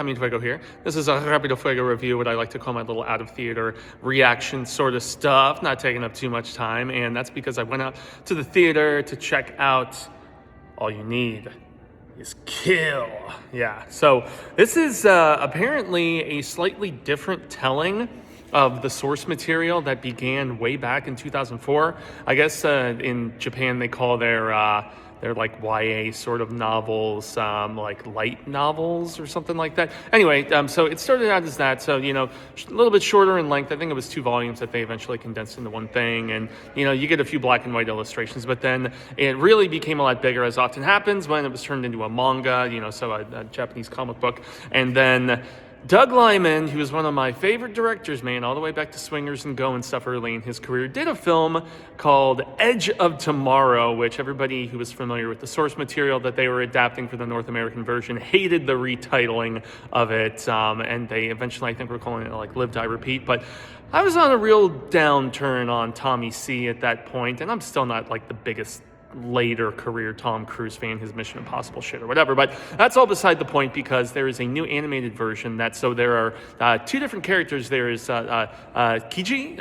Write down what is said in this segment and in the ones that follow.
Fuego here. This is a Rapido Fuego review, what I like to call my little out-of-theater reaction sort of stuff, not taking up too much time, and that's because I went out to the theater to check out All You Need Is Kill. Yeah, so this is apparently a slightly different telling of the source material that began way back in 2004. I guess in Japan they call their like YA sort of novels, like light novels or something like that. Anyway, so it started out as that. So, a little bit shorter in length. I think it was 2 volumes that they eventually condensed into one thing. And, you get a few black and white illustrations, but then it really became a lot bigger, as often happens when it was turned into a manga, so a Japanese comic book. And then Doug Liman, who was one of my favorite directors, man, all the way back to Swingers and Go and stuff early in his career, did a film called Edge of Tomorrow, which everybody who was familiar with the source material that they were adapting for the North American version hated the retitling of it, and they eventually, I think, were calling it like Live, Die, Repeat. But I was on a real downturn on Tommy C at that point, and I'm still not like the biggest later career Tom Cruise fan, his Mission Impossible shit or whatever, but that's all beside the point, because there is a new animated version so there are 2 different characters. There is Kaiji,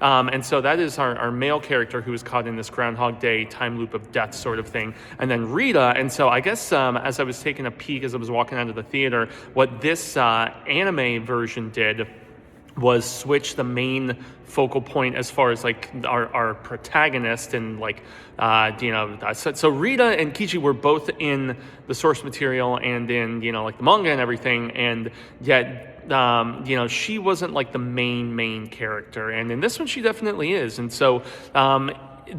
and so that is our male character who is caught in this Groundhog Day time loop of death sort of thing, and then Rita. And so I guess as I was taking a peek as I was walking out of the theater, what this anime version did was switch the main focal point as far as like our protagonist, and like so Rita and Kichi were both in the source material and in like the manga and everything, and yet she wasn't like the main character, and in this one she definitely is. And so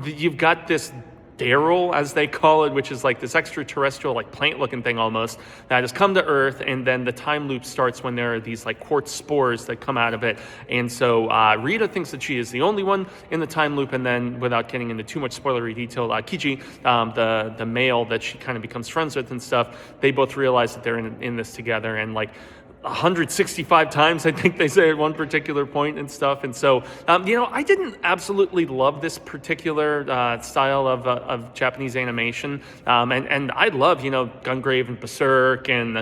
you've got this Daryl, as they call it, which is like this extraterrestrial, like plant-looking thing almost, that has come to Earth, and then the time loop starts when there are these like quartz spores that come out of it. And so Rita thinks that she is the only one in the time loop, and then, without getting into too much spoilery detail, Kichi, the male that she kind of becomes friends with and stuff, they both realize that they're in this together, and like 165 times, I think they say at one particular point and stuff. And so, I didn't absolutely love this particular style of Japanese animation. And I love, Gungrave and Berserk and,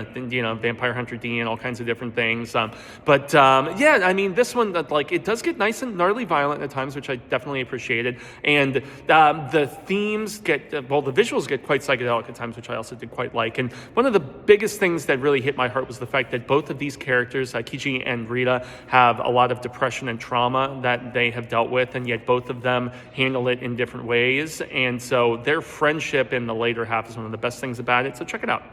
Vampire Hunter D and all kinds of different things. This one, like, it does get nice and gnarly violent at times, which I definitely appreciated. And the themes the visuals get quite psychedelic at times, which I also did quite like. And one of the biggest things that really hit my heart was the fact that both of these characters, Kichi and Rita, have a lot of depression and trauma that they have dealt with, and yet both of them handle it in different ways. And so their friendship in the later half is one of the best things about it. So check it out.